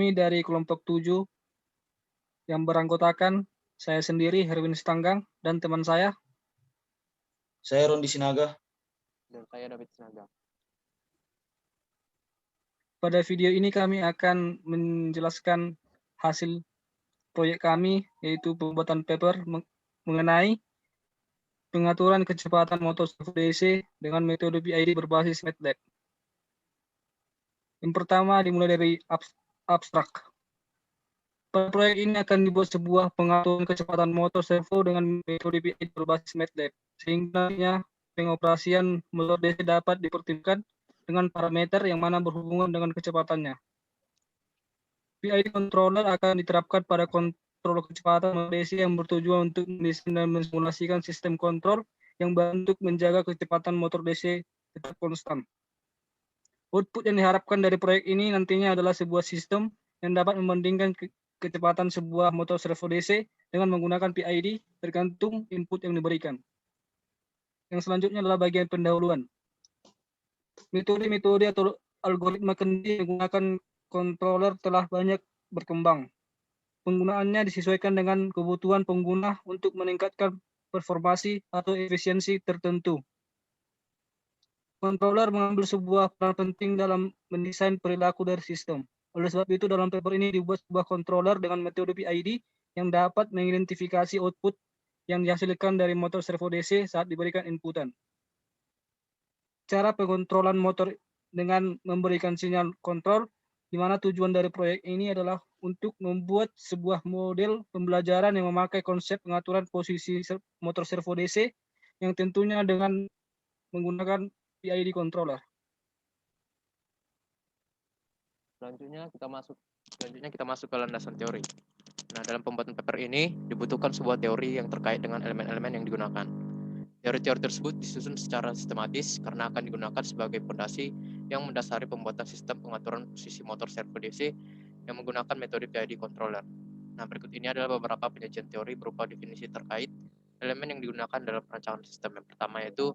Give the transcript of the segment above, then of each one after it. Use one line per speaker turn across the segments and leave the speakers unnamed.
Kami dari kelompok 7 yang beranggotakan saya sendiri, Herwin Stanggang, dan teman saya.
Saya Rondi Sinaga.
Dan saya David Sinaga.
Pada video ini kami akan menjelaskan hasil proyek kami, yaitu pembuatan paper mengenai pengaturan kecepatan motor servo DC dengan metode PID berbasis MATLAB. Yang pertama dimulai dari abstrak. Pada proyek ini akan dibuat sebuah pengaturan kecepatan motor servo dengan metode PID berbasis MATLAB, sehingga nantinya pengoperasian motor DC dapat dipertimbangkan dengan parameter yang mana berhubungan dengan kecepatannya. PID controller akan diterapkan pada kontrol kecepatan motor DC yang bertujuan untuk mendesain dan mensimulasikan sistem kontrol yang berbentuk menjaga kecepatan motor DC tetap konstan. Output yang diharapkan dari proyek ini nantinya adalah sebuah sistem yang dapat membandingkan kecepatan sebuah motor servo DC dengan menggunakan PID tergantung input yang diberikan. Yang selanjutnya adalah bagian pendahuluan. Metode-metode atau algoritma kendi yang menggunakan controller telah banyak berkembang. Penggunaannya disesuaikan dengan kebutuhan pengguna untuk meningkatkan performasi atau efisiensi tertentu. Controller mengambil sebuah peran penting dalam mendesain perilaku dari sistem. Oleh sebab itu, dalam paper ini dibuat sebuah controller dengan metode PID yang dapat mengidentifikasi output yang dihasilkan dari motor servo DC saat diberikan inputan. Cara pengontrolan motor dengan memberikan sinyal kontrol, di mana tujuan dari proyek ini adalah untuk membuat sebuah model pembelajaran yang memakai konsep pengaturan posisi motor servo DC yang tentunya dengan menggunakan PID controller.
Selanjutnya kita masuk ke landasan teori. Nah, dalam pembuatan paper ini dibutuhkan sebuah teori yang terkait dengan elemen-elemen yang digunakan. Teori-teori tersebut disusun secara sistematis karena akan digunakan sebagai fondasi yang mendasari pembuatan sistem pengaturan posisi motor servo DC yang menggunakan metode PID controller. Nah, berikut ini adalah beberapa penyajian teori berupa definisi terkait elemen yang digunakan dalam perancangan sistem. Yang pertama yaitu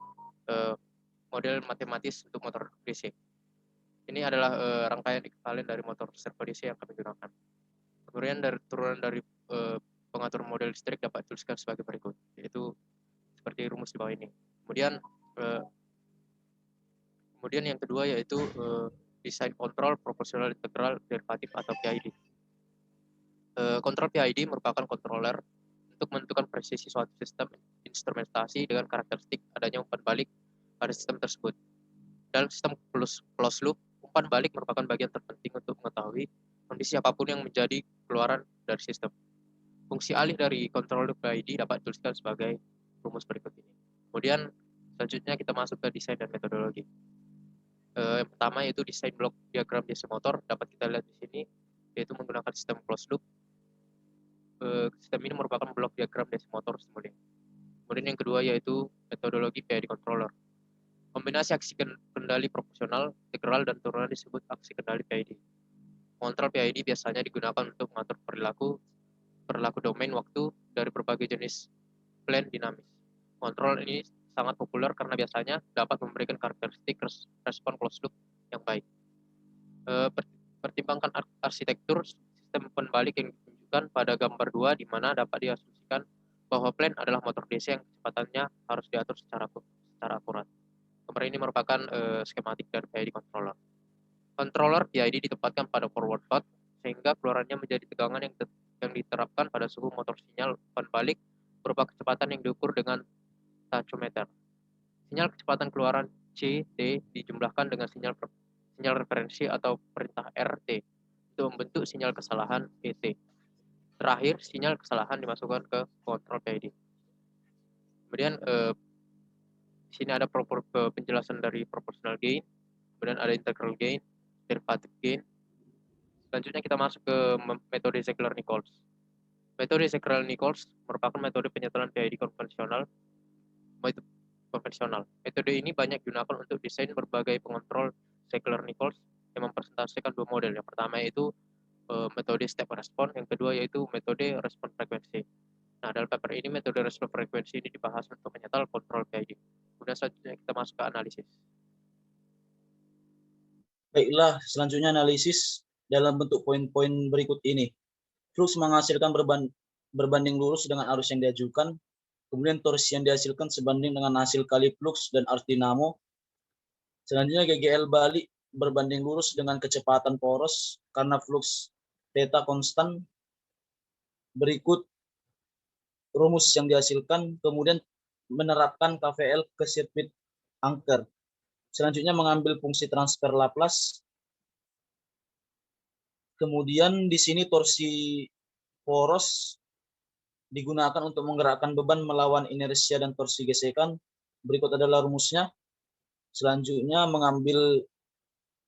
model matematis untuk motor DC. Ini adalah rangkaian ekuivalen dari motor servo DC yang kami gunakan. Kemudian turunan dari pengatur model listrik dapat dituliskan sebagai berikut, yaitu seperti rumus di bawah ini. Kemudian yang kedua yaitu desain kontrol proporsional integral derivatif atau PID. Kontrol PID merupakan controller untuk menentukan presisi suatu sistem instrumentasi dengan karakteristik adanya umpan balik pada sistem tersebut. Dalam sistem closed loop, umpan balik merupakan bagian terpenting untuk mengetahui kondisi apapun yang menjadi keluaran dari sistem. Fungsi alih dari controller PID dapat dituliskan sebagai rumus berikut ini. Kemudian selanjutnya kita masuk ke desain dan metodologi. Yang pertama yaitu desain blok diagram DC motor, dapat kita lihat di sini, yaitu menggunakan sistem closed loop. Sistem ini merupakan blok diagram DC motor semuanya. Kemudian yang kedua yaitu metodologi PID controller. Kombinasi aksi kendali proporsional, integral, dan turunan disebut aksi kendali PID. Kontrol PID biasanya digunakan untuk mengatur perilaku domain waktu dari berbagai jenis plan dinamis. Kontrol ini sangat populer karena biasanya dapat memberikan karakteristik respon closed loop yang baik. Pertimbangkan arsitektur sistem pembalik yang ditunjukkan pada gambar 2, di mana dapat diasumsikan bahwa plan adalah motor DC yang kecepatannya harus diatur secara akurat. Gambar ini merupakan skematik dari PID controller. Controller PID ditempatkan pada forward path sehingga keluarannya menjadi tegangan yang diterapkan pada suhu motor sinyal umpan balik berupa kecepatan yang diukur dengan tachometer. Sinyal kecepatan keluaran C, T dijumlahkan dengan sinyal referensi atau perintah RT untuk membentuk sinyal kesalahan ET. Terakhir, sinyal kesalahan dimasukkan ke kontrol PID. Kemudian di sini ada penjelasan dari proportional gain, kemudian ada integral gain, derivative gain. Selanjutnya kita masuk ke metode Ziegler-Nichols. Metode Ziegler-Nichols merupakan metode penyetelan PID konvensional. Metode ini banyak digunakan untuk desain berbagai pengontrol Ziegler-Nichols yang mempresentasikan dua model. Yang pertama yaitu metode step response, yang kedua yaitu metode respon frekuensi. Nah, dalam paper ini metode respon frekuensi ini dibahas untuk menyetel kontrol PID. Kemudian selanjutnya kita masuk ke analisis.
Baiklah, selanjutnya analisis. dalam bentuk poin-poin berikut ini. Flux menghasilkan berbanding lurus dengan arus yang diajukan, kemudian torsi yang dihasilkan sebanding dengan hasil kali flux dan arus dinamo. Selanjutnya GGL balik berbanding lurus dengan kecepatan poros karena flux theta konstan. Berikut rumus yang dihasilkan, kemudian menerapkan KVL ke sirkuit angker. Selanjutnya mengambil fungsi transfer Laplace. Kemudian di sini torsi poros digunakan untuk menggerakkan beban melawan inersia dan torsi gesekan. Berikut adalah rumusnya. Selanjutnya mengambil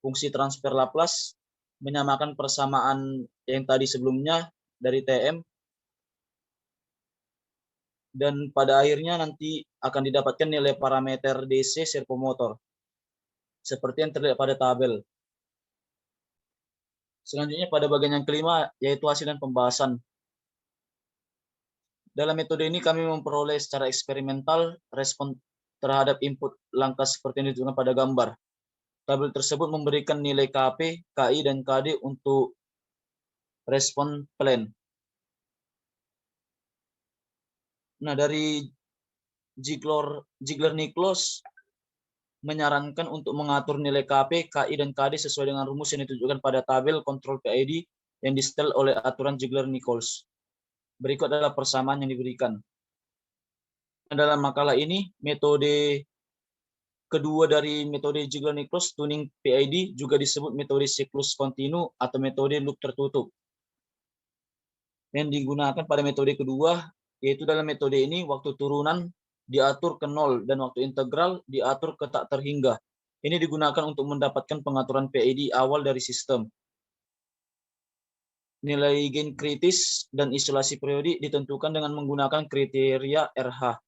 fungsi transfer Laplace, menyamakan persamaan yang tadi sebelumnya dari TM, dan pada akhirnya nanti akan didapatkan nilai parameter DC servomotor seperti yang terlihat pada tabel. Selanjutnya pada bagian yang kelima yaitu hasil dan pembahasan. Dalam metode ini kami memperoleh secara eksperimental respon terhadap input langkah seperti yang ditunjukkan pada gambar. Tabel tersebut memberikan nilai KP, KI, dan KD untuk respon plan. Nah, dari Ziegler-Nichols menyarankan untuk mengatur nilai KP, KI, dan KD sesuai dengan rumus yang ditunjukkan pada tabel kontrol PID yang disetel oleh aturan Ziegler-Nichols. Berikut adalah persamaan yang diberikan. Dalam makalah ini, metode kedua dari metode Ziegler-Nichols tuning PID juga disebut metode siklus kontinu atau metode loop tertutup. Yang digunakan pada metode kedua, yaitu dalam metode ini waktu turunan diatur ke 0 dan waktu integral diatur ke tak terhingga. Ini digunakan untuk mendapatkan pengaturan PID awal dari sistem. Nilai gain kritis dan isolasi periodik ditentukan dengan menggunakan kriteria RH.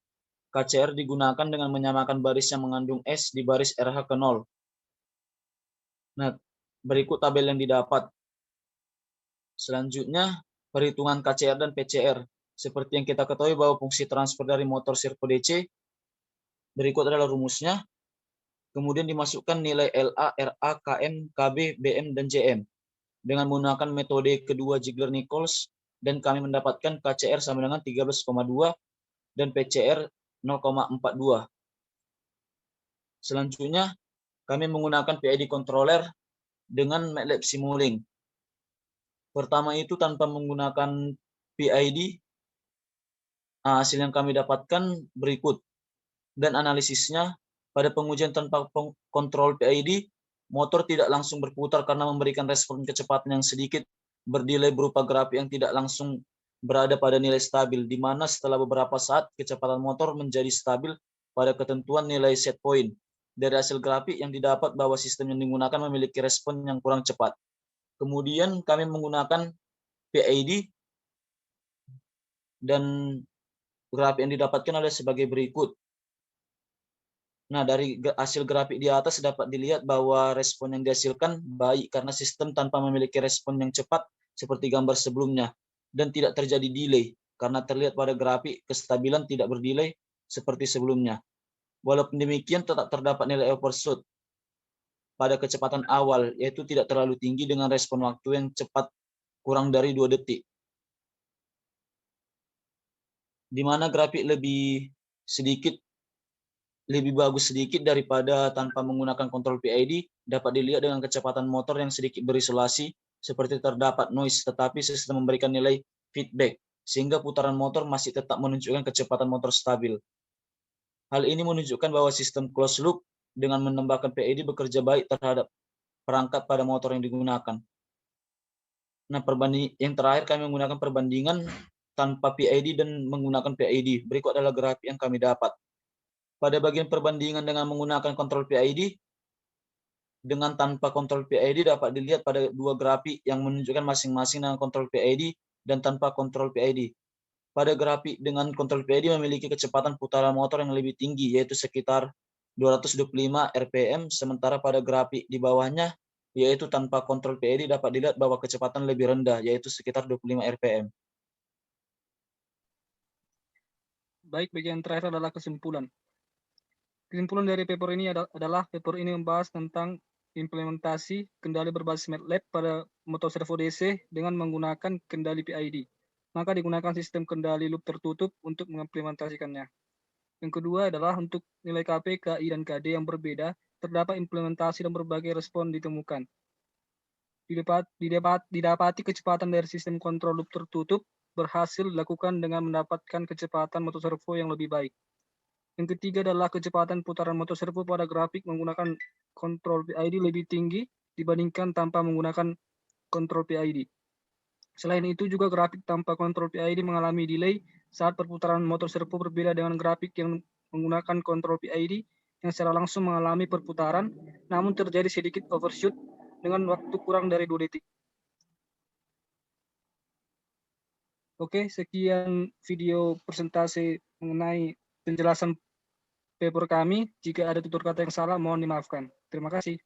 KCR digunakan dengan menyamakan baris yang mengandung S di baris RH ke 0. Nah, berikut tabel yang didapat. Selanjutnya, perhitungan KCR dan PCR. Seperti yang kita ketahui bahwa fungsi transfer dari motor servo DC, berikut adalah rumusnya. Kemudian dimasukkan nilai LA, RA, KM, KB, BM, dan JM. Dengan menggunakan metode kedua Ziegler-Nichols, dan kami mendapatkan KCR sama dengan 13,2 dan PCR 0,42. Selanjutnya, kami menggunakan PID controller dengan MATLAB Simulink. Pertama itu tanpa menggunakan PID, hasil yang kami dapatkan berikut. Dan analisisnya, pada pengujian tanpa kontrol PID, motor tidak langsung berputar karena memberikan respon kecepatan yang sedikit berdelay berupa grafik yang tidak langsung berada pada nilai stabil, di mana setelah beberapa saat kecepatan motor menjadi stabil pada ketentuan nilai set point. Dari hasil grafik yang didapat bahwa sistem yang digunakan memiliki respon yang kurang cepat. Kemudian kami menggunakan PID dan grafik yang didapatkan adalah sebagai berikut. Nah, dari hasil grafik di atas dapat dilihat bahwa respon yang dihasilkan baik karena sistem tanpa memiliki respon yang cepat seperti gambar sebelumnya, dan tidak terjadi delay karena terlihat pada grafik kestabilan tidak berdelay seperti sebelumnya. Walaupun demikian tetap terdapat nilai overshoot pada kecepatan awal, yaitu tidak terlalu tinggi dengan respon waktu yang cepat kurang dari 2 detik. Di mana grafik lebih bagus sedikit daripada tanpa menggunakan kontrol PID, dapat dilihat dengan kecepatan motor yang sedikit berisolasi, seperti terdapat noise, tetapi sistem memberikan nilai feedback, sehingga putaran motor masih tetap menunjukkan kecepatan motor stabil. Hal ini menunjukkan bahwa sistem closed loop dengan menambahkan PID bekerja baik terhadap perangkat pada motor yang digunakan. Nah, yang terakhir kami menggunakan perbandingan tanpa PID dan menggunakan PID. Berikut adalah grafik yang kami dapat. Pada bagian perbandingan dengan menggunakan kontrol PID dengan tanpa kontrol PID dapat dilihat pada dua grafik yang menunjukkan masing-masing dengan kontrol PID dan tanpa kontrol PID. Pada grafik dengan kontrol PID memiliki kecepatan putaran motor yang lebih tinggi, yaitu sekitar 225 rpm, sementara pada grafik di bawahnya, yaitu tanpa kontrol PID, dapat dilihat bahwa kecepatan lebih rendah, yaitu sekitar 25 rpm.
Baik, bagian terakhir adalah kesimpulan. Kesimpulan dari paper ini adalah paper ini membahas tentang implementasi kendali berbasis MATLAB pada motor servo DC dengan menggunakan kendali PID. Maka digunakan sistem kendali loop tertutup untuk mengimplementasikannya. Yang kedua adalah untuk nilai KP, KI, dan KD yang berbeda, terdapat implementasi dan berbagai respon ditemukan. Didapati kecepatan dari sistem kontrol loop tertutup berhasil dilakukan dengan mendapatkan kecepatan motor servo yang lebih baik. Yang ketiga adalah kecepatan putaran motor servo pada grafik menggunakan kontrol PID lebih tinggi dibandingkan tanpa menggunakan kontrol PID. Selain itu juga grafik tanpa kontrol PID mengalami delay saat perputaran motor servo berbeda dengan grafik yang menggunakan kontrol PID yang secara langsung mengalami perputaran, namun terjadi sedikit overshoot dengan waktu kurang dari 2 detik. Oke, sekian video presentasi mengenai penjelasan paper kami. Jika ada tutur kata yang salah, mohon dimaafkan. Terima kasih.